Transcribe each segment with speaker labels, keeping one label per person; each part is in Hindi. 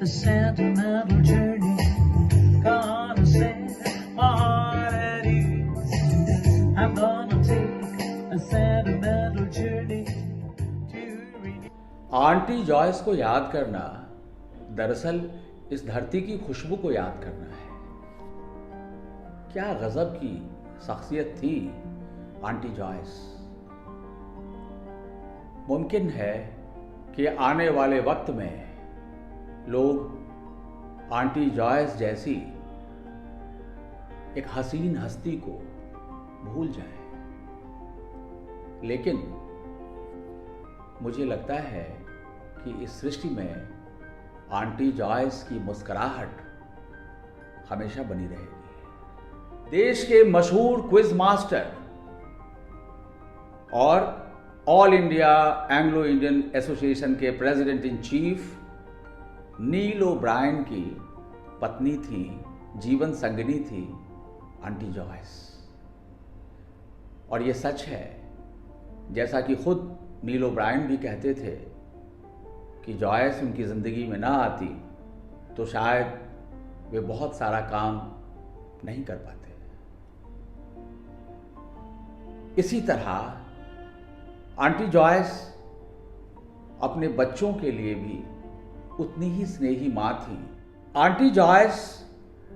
Speaker 1: a sentimental journey. Gonna set my heart at ease. I'm gonna take a sentimental journey to renew.
Speaker 2: Aunty Joyce को याद करना दरअसल इस धरती की खुशबू को याद करना है। क्या गजब की शख्सियत थी आंटी जॉयस। मुमकिन है कि आने वाले वक्त में लोग आंटी जॉयस जैसी एक हसीन हस्ती को भूल जाएं, लेकिन मुझे लगता है कि इस सृष्टि में आंटी जॉयस की मुस्कुराहट हमेशा बनी रहेगी। देश के मशहूर क्विज मास्टर और All India Anglo Indian Association के president in chief Neil O'Brien की पत्नी थी, जीवन संगिनी थी आंटी जॉयस। और ये सच है, जैसा कि खुद नील ओब्रायन भी कहते थे कि जॉयस उनकी जिंदगी में ना आती तो शायद वे बहुत सारा काम नहीं कर पाते। इसी तरह आंटी जॉयस अपने बच्चों के लिए भी उतनी ही स्नेही मां थी। आंटी जॉयस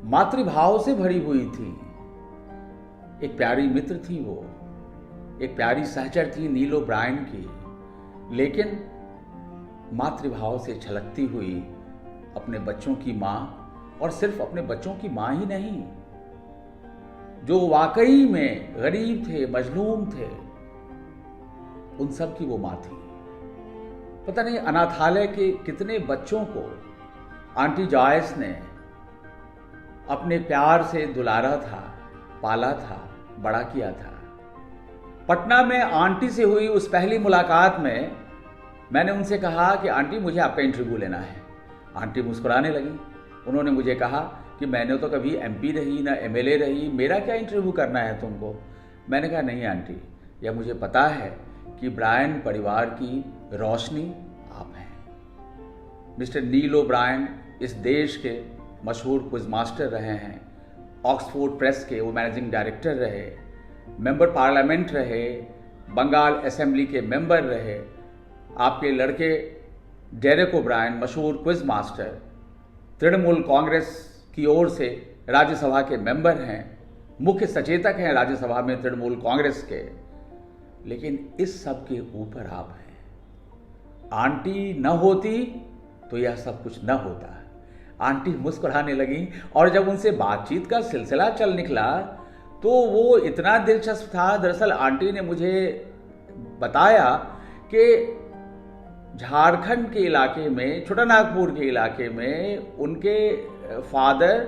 Speaker 2: मातृभाव से भरी हुई थी। एक प्यारी मित्र थी वो, एक प्यारी सहचर थी नील ओब्रायन की, लेकिन मातृभाव से छलकती हुई अपने बच्चों की मां, और सिर्फ अपने बच्चों की मां ही नहीं, जो वाकई में गरीब थे, मजलूम थे, उन सब की वो मां थी। पता नहीं अनाथालय के कितने बच्चों को आंटी जॉयस ने अपने प्यार से दुलारा था, पाला था, बड़ा किया था। पटना में आंटी से हुई उस पहली मुलाकात में मैंने उनसे कहा कि आंटी मुझे आपका इंटरव्यू लेना है। आंटी मुस्कुराने लगी। उन्होंने मुझे कहा कि मैंने तो कभी एमपी रही ना एमएलए रही, मेरा क्या इंटरव्यू करना है तुमको। मैंने कहा नहीं आंटी, यह मुझे पता है कि ब्रायन परिवार की रोशनी आप हैं। मिस्टर नील ओब्रायन इस देश के मशहूर क्विज मास्टर रहे हैं, ऑक्सफोर्ड प्रेस के वो मैनेजिंग डायरेक्टर रहे, मेंबर पार्लियामेंट रहे, बंगाल असेंबली के मेंबर रहे। आपके लड़के डेरेक ओब्रायन मशहूर क्विज मास्टर, तृणमूल कांग्रेस की ओर से राज्यसभा के मेंबर हैं, मुख्य सचेतक हैं राज्यसभा में तृणमूल कांग्रेस के। लेकिन इस सब के ऊपर आप हैं। आंटी न होती तो यह सब कुछ न होता। आंटी मुस्कुराने लगी, और जब उनसे बातचीत का सिलसिला चल निकला तो वो इतना दिलचस्प था। दरअसल आंटी ने मुझे बताया कि झारखंड के इलाके में, छोटानागपुर के इलाके में उनके फादर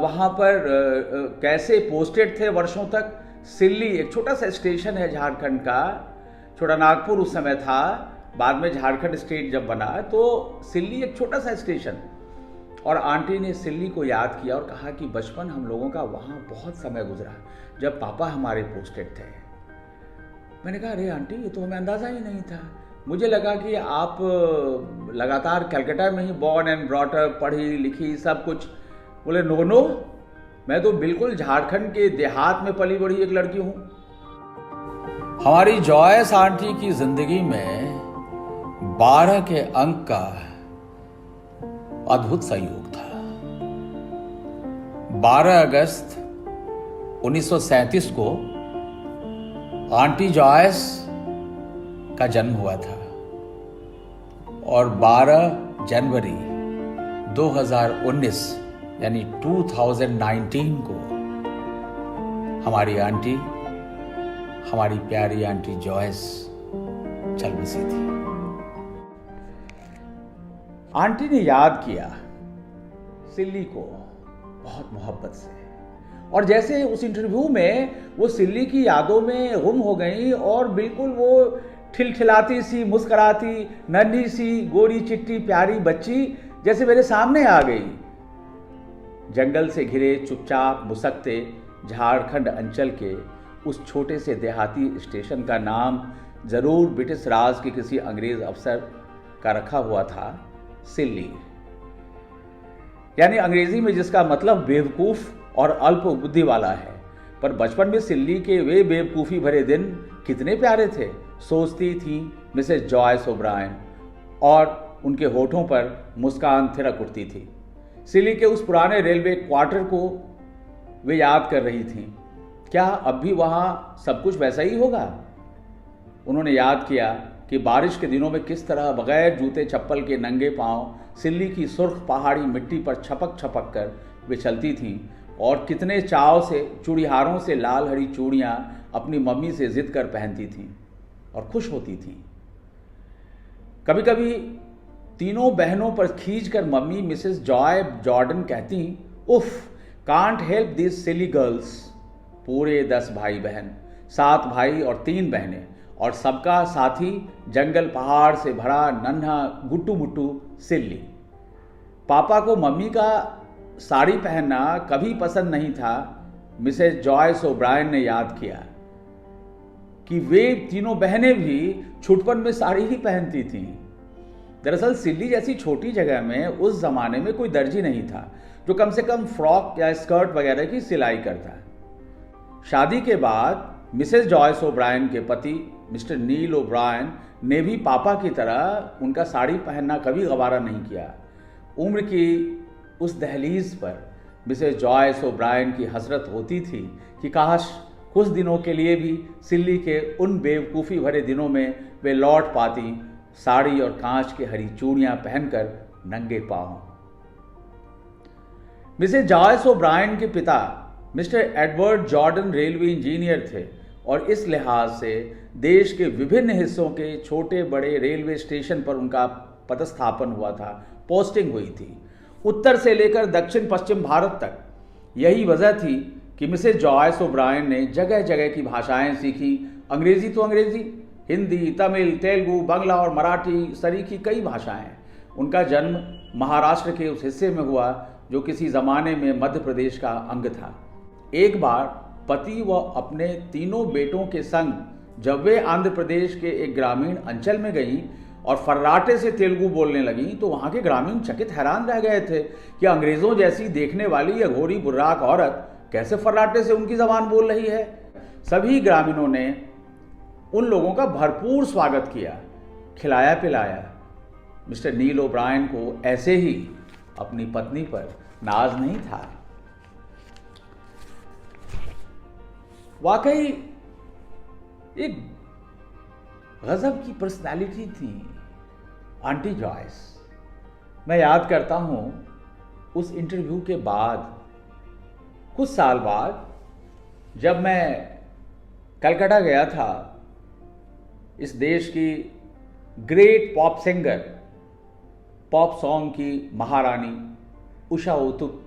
Speaker 2: वहाँ पर कैसे पोस्टेड थे वर्षों तक। सिल्ली एक छोटा सा स्टेशन है झारखंड का, छोटानागपुर उस समय था, बाद में झारखंड स्टेट जब बना तो सिल्ली एक छोटा सा स्टेशन। और आंटी ने सिल्ली को याद किया और कहा कि बचपन हम लोगों का वहाँ बहुत समय गुजरा जब पापा हमारे पोस्टेड थे। मैंने कहा अरे आंटी, ये तो हमें अंदाज़ा ही नहीं था। मुझे लगा कि आप लगातार कलकत्ता में ही बॉर्न एंड ब्रॉट अप, पढ़ी लिखी सब कुछ। बोले नो नो, मैं तो बिल्कुल झारखंड के देहात में पली बड़ी एक लड़की हूं। हमारी जॉयस आंटी की जिंदगी में 12 के अंक का अद्भुत संयोग था। 12 अगस्त 1937 को आंटी जॉयस का जन्म हुआ था, और 12 जनवरी 2019 यानी 2019 को हमारी आंटी, हमारी प्यारी आंटी जॉयस चल बसी थी। आंटी ने याद किया सिल्ली को बहुत मोहब्बत से, और जैसे उस इंटरव्यू में वो सिल्ली की यादों में गुम हो गई और बिल्कुल वो खिलखिलाती सी, मुस्कुराती, नन्ही सी, गोरी चिट्टी प्यारी बच्ची जैसे मेरे सामने आ गई। जंगल से घिरे चुपचाप मुसकते झारखंड अंचल के उस छोटे से देहाती स्टेशन का नाम जरूर ब्रिटिश राज के किसी अंग्रेज अफसर का रखा हुआ था, सिल्ली। यानी अंग्रेजी में जिसका मतलब बेवकूफ और अल्प बुद्धि वाला है। पर बचपन में सिल्ली के वे बेवकूफ़ी भरे दिन कितने प्यारे थे, सोचती थी मिसेस जॉयस ओब्रायन, और उनके होठों पर मुस्कान थिरक उठती थी। सिल्ली के उस पुराने रेलवे क्वार्टर को वे याद कर रही थीं। क्या अब भी वहाँ सब कुछ वैसा ही होगा? उन्होंने याद किया कि बारिश के दिनों में किस तरह बगैर जूते चप्पल के नंगे पांव सिल्ली की सुर्ख पहाड़ी मिट्टी पर छपक छपक कर वे चलती थीं, और कितने चाव से चूड़ीहारों से लाल हरी चूड़ियाँ अपनी मम्मी से जिद कर पहनती थीं और खुश होती थीं। कभी कभी तीनों बहनों पर खींचकर मम्मी मिसेस जॉय जॉर्डन कहती, उफ, can't help this silly girls. पूरे 10 भाई बहन, 7 भाई और 3 बहनें, और सबका साथी जंगल पहाड़ से भरा नन्हा गुट्टू मुट्टू सिल्ली। पापा को मम्मी का साड़ी पहनना कभी पसंद नहीं था। मिसेस जॉयस ओब्रायन ने याद किया कि वे तीनों बहनें भी छुटपन में साड़ी ही पहनती थीं। दरअसल सिल्ली जैसी छोटी जगह में उस जमाने में कोई दर्जी नहीं था जो कम से कम फ्रॉक या स्कर्ट वगैरह की सिलाई करता। शादी के बाद मिसेस जॉयस ओब्रायन के पति मिस्टर नील ओब्रायन ने भी पापा की तरह उनका साड़ी पहनना कभी गवारा नहीं किया। उम्र की उस दहलीज पर मिसेस जॉयस ओब्रायन की हसरत होती थी कि काश कुछ दिनों के लिए भी सिल्ली के उन बेवकूफ़ी भरे दिनों में वे लौट पाती, साड़ी और कांच की हरी चूड़ियां पहनकर नंगे पांव। मिसेस जॉयस ओब्रायन के पिता mister Edward Jordan railway engineer थे, और इस लिहाज से देश के विभिन्न हिस्सों के छोटे बड़े रेलवे स्टेशन पर उनका पदस्थापन हुआ था, पोस्टिंग हुई थी। उत्तर से लेकर दक्षिण पश्चिम भारत तक। यही वजह थी कि मिसेस जॉयस ओब्रायन ने जगह जगह की भाषाएं सीखी। अंग्रेजी तो अंग्रेजी, हिंदी, तमिल, तेलुगु, बांग्ला और मराठी सरीखी कई भाषाएं। उनका जन्म महाराष्ट्र के उस हिस्से में हुआ जो किसी ज़माने में मध्य प्रदेश का अंग था। एक बार पति व अपने तीनों बेटों के संग जब वे आंध्र प्रदेश के एक ग्रामीण अंचल में गईं और फर्राटे से तेलुगु बोलने लगीं, तो वहाँ के ग्रामीण चकित हैरान रह गए थे कि अंग्रेज़ों जैसी देखने वाली यह घोड़ी बुर्राक औरत कैसे फर्राटे से उनकी ज़बान बोल रही है। सभी ग्रामीणों ने उन लोगों का भरपूर स्वागत किया, खिलाया पिलाया। मिस्टर नील ओब्रायन को ऐसे ही अपनी पत्नी पर नाज नहीं था। वाकई एक गजब की पर्सनालिटी थी आंटी जॉयस। मैं याद करता हूं उस इंटरव्यू के बाद, कुछ साल बाद, जब मैं कलकत्ता गया था, इस देश की great pop singer, pop song की महारानी उषा उत्तुप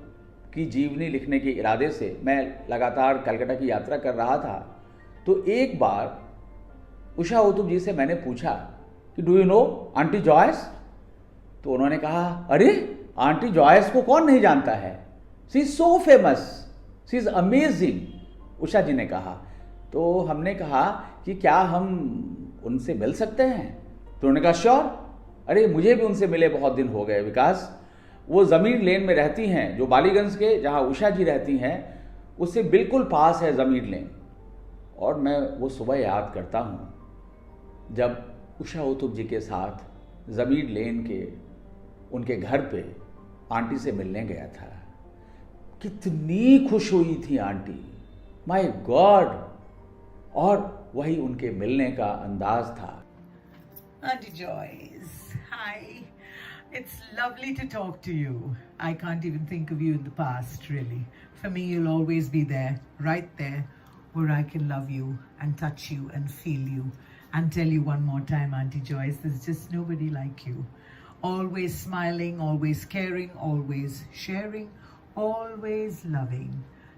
Speaker 2: की जीवनी लिखने के इरादे से मैं लगातार कलकत्ता की यात्रा कर रहा था। तो एक बार उषा उत्तुप जी से मैंने पूछा कि do you know aunty Joyce? तो उन्होंने कहा, अरे आंटी जॉयस को कौन नहीं जानता है, she is so famous, she is amazing, Usha ji ने कहा। तो हमने कहा कि क्या हम उनसे मिल सकते हैं? तो उन्होंने कहा श्योर। अरे मुझे भी उनसे मिले बहुत दिन हो गए, विकास। वो ज़मीर लेन में रहती हैं, जो बालीगंज के जहाँ उषा जी रहती हैं उससे बिल्कुल पास है ज़मीर लेन। और मैं वो सुबह याद करता हूँ जब उषा उत्तुप जी के साथ ज़मीर लेन के उनके घर पे आंटी से मिलने गया था। कितनी खुश हुई थी आंटी, माय गॉड। और वही उनके मिलने का अंदाज था।
Speaker 3: Auntie Joyce, hi. It's lovely to talk to you. I can't even think of you in the past, really. For me, you'll always be there, right there, where I can love you and touch you and feel you and tell you one more time, Auntie Joyce, there's just nobody like you. Always smiling, always caring, always sharing, always loving.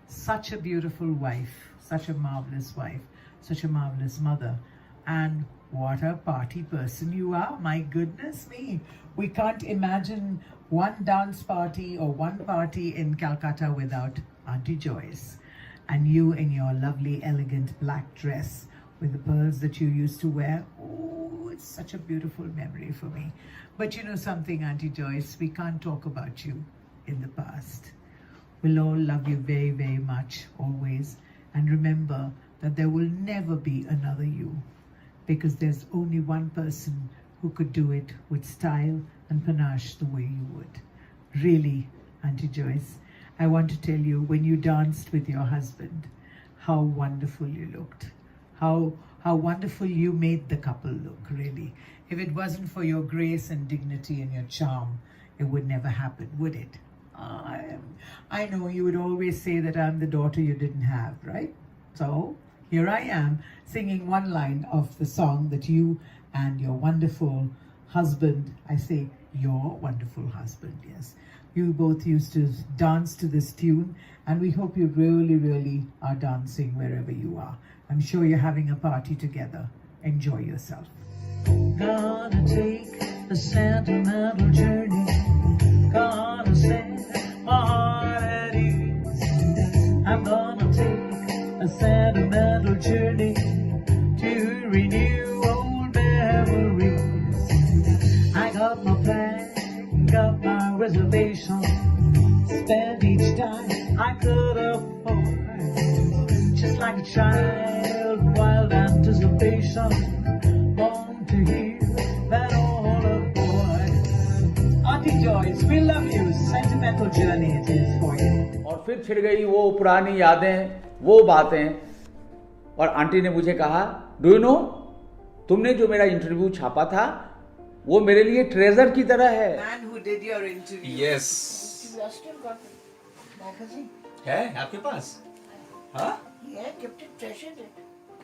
Speaker 3: Such a beautiful wife, such a marvelous wife, such a marvelous mother. And what a party person you are, my goodness me. We can't imagine one dance party or one party in Calcutta without Auntie Joyce. And you in your lovely, elegant black dress with the pearls that you used to wear. Oh, it's such a beautiful memory for me. But you know something, Auntie Joyce, we can't talk about you in the past. We'll all love you very, very much always. And remember that there will never be another you, because there's only one person who could do it with style and panache the way you would. Really, Auntie Joyce, I want to tell you, when you danced with your husband, how wonderful you looked. How wonderful you made the couple look, really. If it wasn't for your grace and dignity and your charm, it would never happen, would it? I know you would always say that I'm the daughter you didn't have, right? So here I am singing one line of the song that you and your wonderful husband, I say your wonderful husband, yes, you both used to dance to this tune, and we hope you really, really are dancing wherever you are. I'm sure you're having a party together. Enjoy yourself.
Speaker 1: Gonna take a sentimental journey. Gonna set my heart at ease. I'm gonna take a sentimental journey to renew old memories. I got my plan, got my reservation. Spend each time I could afford. Just like a child, wild anticipation. Born to hear that all aboard. Auntie Joyce, we love you. Sentimental journey it is for you.
Speaker 2: और फिर छिड़ गई वो पुरानी यादें, वो बातें। और आंटी ने मुझे कहा, डू यू नो, तुमने जो मेरा इंटरव्यू छापा था वो मेरे लिए ट्रेजर की तरह है।
Speaker 3: Man who did your interview.
Speaker 4: Yes.
Speaker 5: You still got the magazine?
Speaker 4: है आपके पास? हाँ?
Speaker 5: Yeah, kept it, treasured it.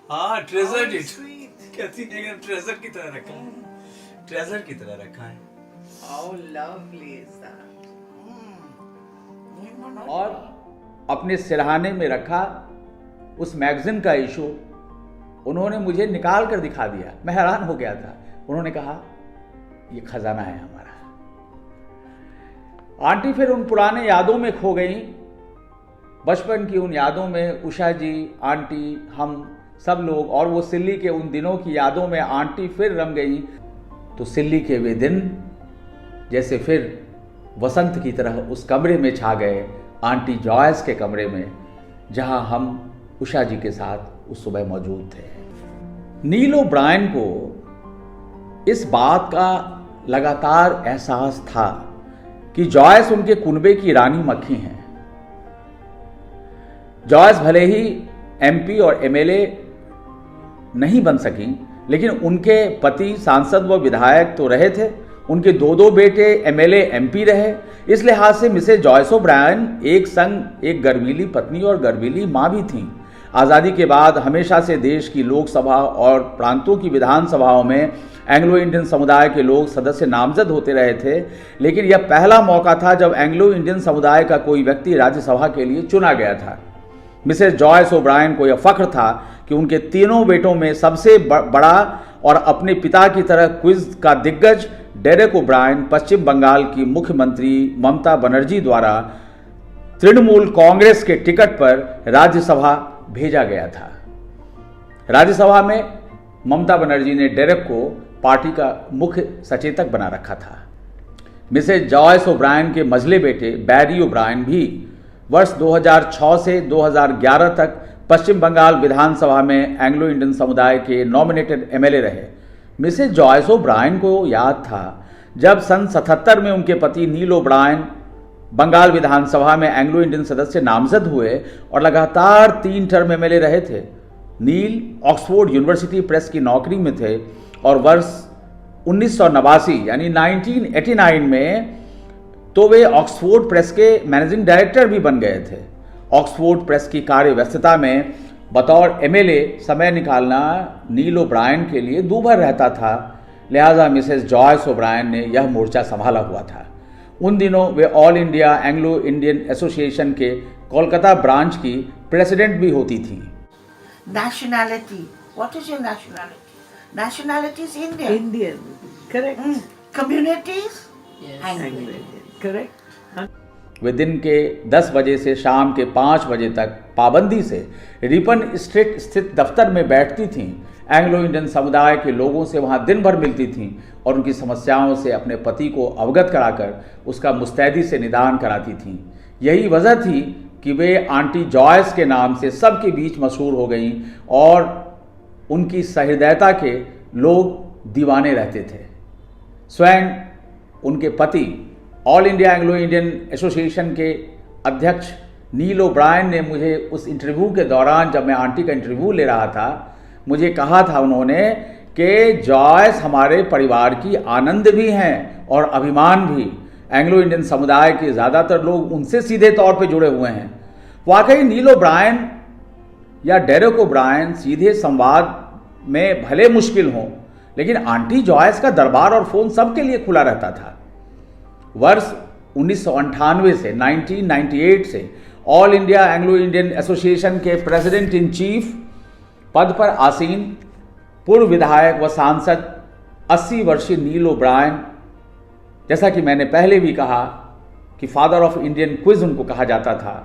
Speaker 4: हाँ, treasured it.
Speaker 3: Sweet.
Speaker 4: कहती है ट्रेजर की तरह रखा है। ट्रेजर की तरह रखा है।
Speaker 3: How lovely is that?
Speaker 2: और अपने सिरहाने में रखा उस मैगजीन का इशू उन्होंने मुझे निकाल कर दिखा दिया। मैं हैरान हो गया था। उन्होंने कहा, ये खजाना है हमारा। आंटी फिर उन पुराने यादों में खो गई, बचपन की उन यादों में। उषा जी, आंटी, हम सब लोग, और वो सिल्ली के उन दिनों की यादों में आंटी फिर रम गई। तो सिल्ली के वे दिन जैसे फिर वसंत की तरह उस कमरे में छा गए, आंटी जॉयस के कमरे में, जहां हम उषा जी के साथ उस सुबह मौजूद थे। नील ओब्रायन को इस बात का लगातार एहसास था कि जॉयस उनके कुनबे की रानी मक्खी हैं। जॉयस भले ही एमपी और एमएलए नहीं बन सकी, लेकिन उनके पति सांसद व विधायक तो रहे थे। उनके दो बेटे एमएलए एमपी रहे। इस लिहाज से मिसेस जॉयस ओब्रायन एक संग एक गर्वीली पत्नी और गर्वीली मां भी थीं। आज़ादी के बाद हमेशा से देश की लोकसभा और प्रांतों की विधानसभाओं में एंग्लो इंडियन समुदाय के लोग सदस्य नामजद होते रहे थे, लेकिन यह पहला मौका था जब एंग्लो इंडियन समुदाय का कोई व्यक्ति राज्यसभा के लिए चुना गया था। मिसेस जॉयस ओब्रायन को यह फख्र था कि उनके तीनों बेटों में सबसे बड़ा और अपने पिता की तरह क्विज का दिग्गज डेरेक ओब्रायन पश्चिम बंगाल की मुख्यमंत्री ममता बनर्जी द्वारा तृणमूल कांग्रेस के टिकट पर राज्यसभा भेजा गया था। राज्यसभा में ममता बनर्जी ने डेरेक को पार्टी का मुख्य सचेतक बना रखा था। मिसेस जॉयस ओब्रायन के मझले बेटे बैरी ओब्रायन भी वर्ष 2006 से 2011 तक पश्चिम बंगाल विधानसभा में एंग्लो इंडियन समुदाय के नॉमिनेटेड एमएलए रहे। मिसेस जॉयस ओब्रायन को याद था जब सन 77 में उनके पति नील ओब्रायन बंगाल विधानसभा में एंग्लो इंडियन सदस्य नामजद हुए और लगातार 3 टर्म एमएलए रहे थे। नील ऑक्सफोर्ड यूनिवर्सिटी प्रेस की नौकरी में थे और वर्ष 1989 यानी 1989 में तो वे ऑक्सफोर्ड प्रेस के मैनेजिंग डायरेक्टर भी बन गए थे। ऑक्सफोर्ड प्रेस की कार्य व्यस्तता में बतौर एमएलए समय निकालना नील ओब्रायन के लिए दूभर रहता था, लिहाजा मिसेस जॉयस ओब्रायन ने यह मोर्चा संभाला हुआ था। उन दिनों वे All India Anglo Indian Association के कोलकाता ब्रांच की प्रेसिडेंट भी होती थी।
Speaker 5: Nationality. What is your nationality? Nationality is Indian.
Speaker 3: Indian, correct?
Speaker 5: Communities?
Speaker 3: Anglo-Indian, correct?
Speaker 2: वे दिन के 10 बजे से शाम के 5 बजे तक पाबंदी से रिपन स्ट्रीट स्थित दफ्तर में बैठती थीं। एंग्लो इंडियन समुदाय के लोगों से वहां दिन भर मिलती थीं और उनकी समस्याओं से अपने पति को अवगत कराकर उसका मुस्तैदी से निदान कराती थीं। यही वजह थी कि वे आंटी जॉयस के नाम से सबके बीच मशहूर हो गईं और उनकी सहृदयता के लोग दीवाने रहते थे। स्वयं उनके पति all India Anglo Indian Association के अध्यक्ष नील ओब्रायन ने मुझे उस इंटरव्यू के दौरान, जब मैं आंटी का इंटरव्यू ले रहा था, मुझे कहा था उन्होंने कि जॉयस हमारे परिवार की आनंद भी हैं और अभिमान भी। एंग्लो इंडियन समुदाय के ज़्यादातर लोग उनसे सीधे तौर पे जुड़े हुए हैं। वाकई नील ओब्रायन या डेरेक ओब्रायन सीधे संवाद में भले मुश्किल हों, लेकिन आंटी जॉयस का दरबार और फ़ोन सबके लिए खुला रहता था। वर्ष 1998 से 1998 से all India Anglo Indian Association के प्रेसिडेंट इन चीफ पद पर आसीन पूर्व विधायक व सांसद 80 वर्षीय नील ओब्रायन, जैसा कि मैंने पहले भी कहा कि फादर ऑफ इंडियन क्विज उनको कहा जाता था।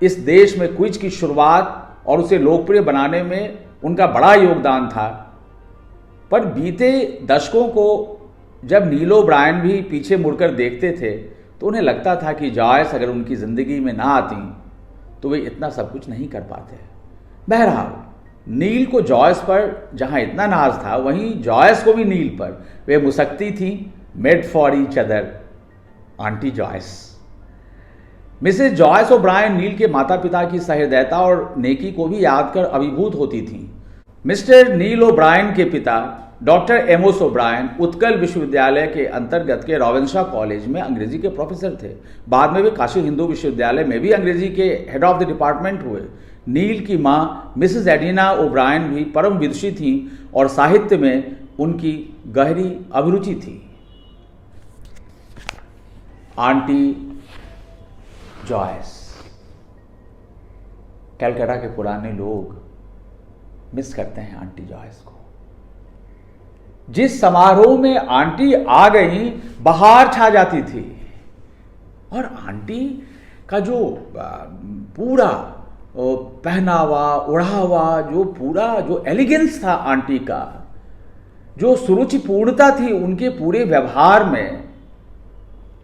Speaker 2: इस देश में क्विज की शुरुआत और उसे लोकप्रिय बनाने में उनका बड़ा योगदान था। पर बीते दशकों को जब नील ओब्रायन भी पीछे मुड़कर देखते थे तो उन्हें लगता था कि जॉयस अगर उनकी ज़िंदगी में ना आती तो वे इतना सब कुछ नहीं कर पाते। बहरहाल, नील को जॉयस पर जहां इतना नाज था, वहीं जॉयस को भी नील पर वे मुसक्ती थी। Made for each other, aunty Joyce. Mrs Joyce O'Brien Neil के माता पिता की सहृदयता और नेकी को भी याद कर अभिभूत होती थीं। मिस्टर नील ओब्रायन के पिता डॉक्टर एमोस ओब्रायन उत्कल विश्वविद्यालय के अंतर्गत के रॉबिन्सा कॉलेज में अंग्रेजी के प्रोफेसर थे। बाद में वे काशी हिंदू विश्वविद्यालय में भी अंग्रेजी के हेड ऑफ द डिपार्टमेंट हुए। नील की माँ मिसेस एडिना ओब्रायन भी परम विदुषी थीं और साहित्य में उनकी गहरी अभिरुचि थी। आंटी जॉयस, कलकत्ता के पुराने लोग मिस करते हैं आंटी जॉयस को। जिस समारोह में आंटी आ गई, बहार छा जाती थी और आंटी का जो पूरा पहनावा ओढ़ावा, जो एलिगेंस था आंटी का, जो सुरुचिपूर्णता थी उनके पूरे व्यवहार में,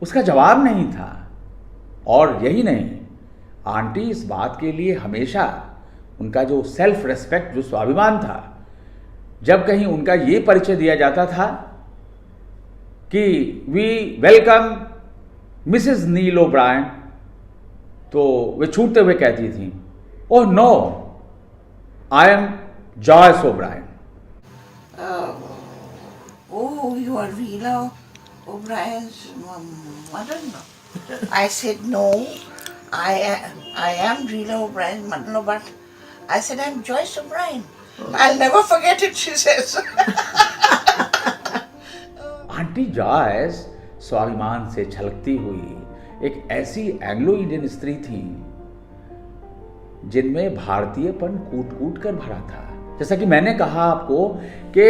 Speaker 2: उसका जवाब नहीं था। और यही नहीं, आंटी इस बात के लिए हमेशा उनका जो सेल्फ रेस्पेक्ट, जो स्वाभिमान था, जब कहीं उनका ये परिचय दिया जाता था कि we welcome Mrs Neil O'Brien, तो वे छूटते हुए कहती थी, oh no, I am Joyce O'Brien.
Speaker 5: Oh, you are Rila O'Brien's mother-in-law. I said, no, I am Rila O'Brien's mother-in-law, but I said, I'm Joyce O'Brien. I'll never forget it, she says.
Speaker 2: Aunty Joyce स्वाभिमान से छलकती हुई एक ऐसी एंग्लो इंडियन स्त्री थी जिनमें भारतीयपन कूट कूट कर भरा था। जैसा कि मैंने कहा आपको कि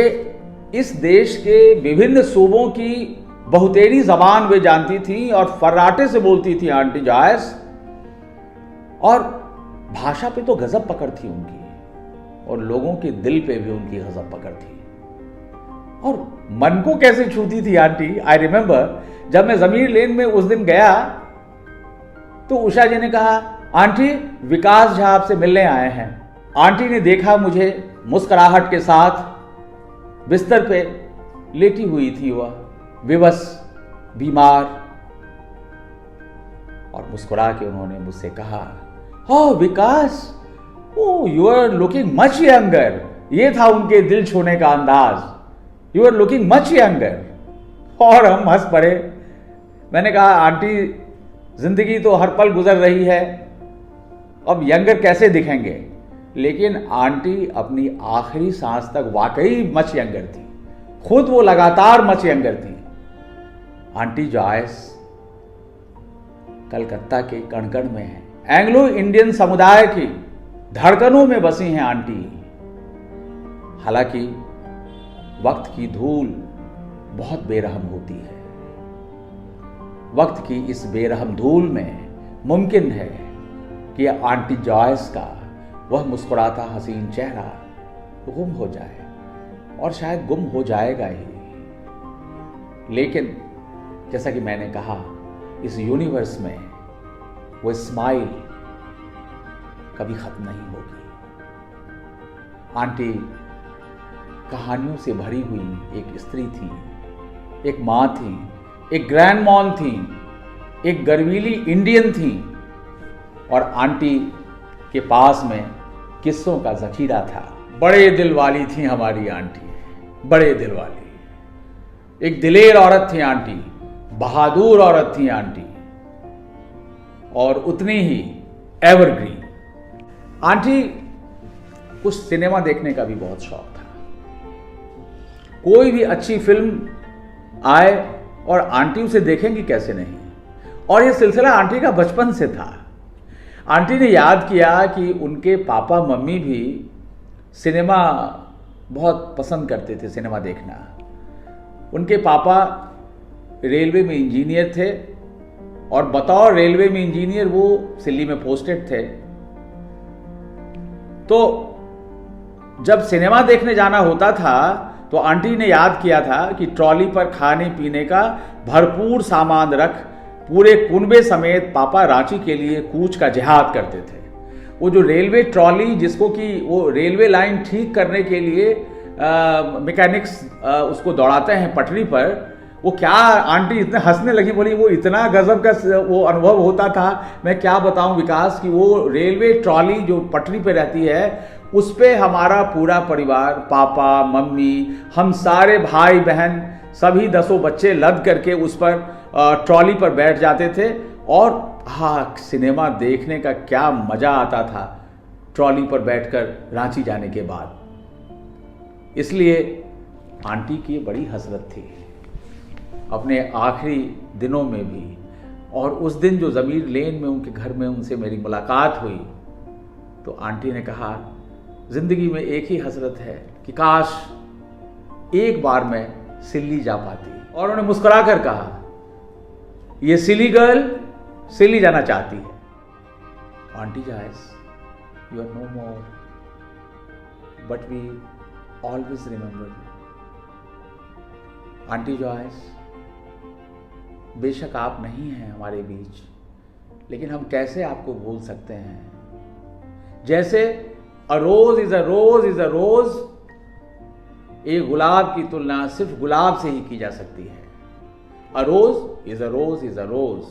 Speaker 2: इस देश के विभिन्न सूबों की बहुतेरी जबान वे जानती थी और फर्राटे से बोलती थी आंटी जॉयस, और भाषा पे तो गजब पकड़ थी उनकी, और लोगों के दिल पे भी उनकी गजब पकड़ थी। और मन को कैसे छूती थी आंटी। आई रिमेंबर जब मैं जमीर लेन में उस दिन गया तो उषा जी ने कहा, आंटी विकास झा आपसे मिलने आए हैं। आंटी ने देखा मुझे, मुस्कुराहट के साथ बिस्तर पे लेटी हुई थी वह, विवश, बीमार, और मुस्कुरा के उन्होंने मुझसे कहा, oh Vikas, oh you are looking much younger. ये था उनके दिल छूने का अंदाज, you are looking much younger. और हम हंस पड़े। मैंने कहा, आंटी जिंदगी तो हर पल गुजर रही है, अब यंगर कैसे दिखेंगे। लेकिन आंटी अपनी आखिरी सांस तक वाकई मच यंगर थी, खुद वो लगातार मच यंगर थी। आंटी जॉयस कलकत्ता के कण-कण में है, एंग्लो इंडियन समुदाय की धड़कनों में बसी हैं आंटी। हालांकि वक्त की धूल बहुत बेरहम होती है। वक्त की इस बेरहम धूल में मुमकिन है कि आंटी जॉयस का वह मुस्कुराता हसीन चेहरा गुम हो जाए, और शायद गुम हो जाएगा ही। लेकिन जैसा कि मैंने कहा, इस यूनिवर्स में वो स्माइल कभी खत्म नहीं होगी। आंटी कहानियों से भरी हुई एक स्त्री थी, एक माँ थी, एक ग्रैंड मॉम थी, एक गर्वीली इंडियन थी, और आंटी के पास में किस्सों का जखीरा था। बड़े दिल वाली थी हमारी आंटी, बड़े दिल वाली। एक दिलेर औरत थी आंटी, बहादुर औरत थी आंटी, और उतनी ही एवरग्रीन। आंटी को सिनेमा देखने का भी बहुत शौक था। कोई भी अच्छी फिल्म आए और आंटी उसे देखेंगी कैसे नहीं। और यह सिलसिला आंटी का बचपन से था। आंटी ने याद किया कि उनके पापा मम्मी भी सिनेमा बहुत पसंद करते थे, सिनेमा देखना। उनके पापा रेलवे में इंजीनियर थे, और बतौर रेलवे में इंजीनियर वो दिल्ली में पोस्टेड थे। तो जब सिनेमा देखने जाना होता था तो आंटी ने याद किया था कि ट्रॉली पर खाने पीने का भरपूर सामान रख पूरे कुनबे समेत पापा रांची के लिए कूच का जिहाद करते थे। वो जो रेलवे ट्रॉली, जिसको कि वो रेलवे लाइन ठीक करने के लिए मैकेनिक्स उसको दौड़ाते हैं पटरी पर, वो क्या, आंटी इतने हंसने लगी, बोली वो इतना गजब का वो अनुभव होता था, मैं क्या बताऊं विकास, कि वो रेलवे ट्रॉली जो पटरी पे रहती है उस पे हमारा पूरा परिवार, पापा मम्मी, हम सारे भाई बहन, सभी 10 बच्चे लद करके उस पर ट्रॉली पर बैठ जाते थे। और हाँ, सिनेमा देखने का क्या मजा आता था ट्रॉली पर बैठकर रांची जाने के बाद। इसलिए आंटी की बड़ी हसरत थी अपने आखिरी दिनों में भी। और उस दिन जो ज़मीर लेन में उनके घर में उनसे मेरी मुलाकात हुई, तो आंटी ने कहा, जिंदगी में एक ही हसरत है कि काश एक बार मैं सिल्ली जा पाती। और उन्होंने मुस्कुरा कर कहा, ये सिली गर्ल सिल्ली जाना चाहती है। Aunty Joyce, you are no more, but we always remember you. Aunty Joyce, बेशक आप नहीं हैं हमारे बीच, लेकिन हम कैसे आपको भूल सकते हैं। जैसे अ rose is a rose is a रोज, एक गुलाब की तुलना सिर्फ गुलाब से ही की जा सकती है। A rose is a rose is a rose,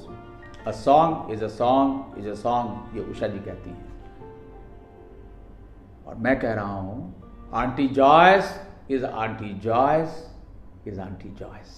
Speaker 2: a song is a song is a song, ये उषा जी कहती हैं। और मैं कह रहा हूं, aunty Joyce is aunty Joyce is aunty Joyce.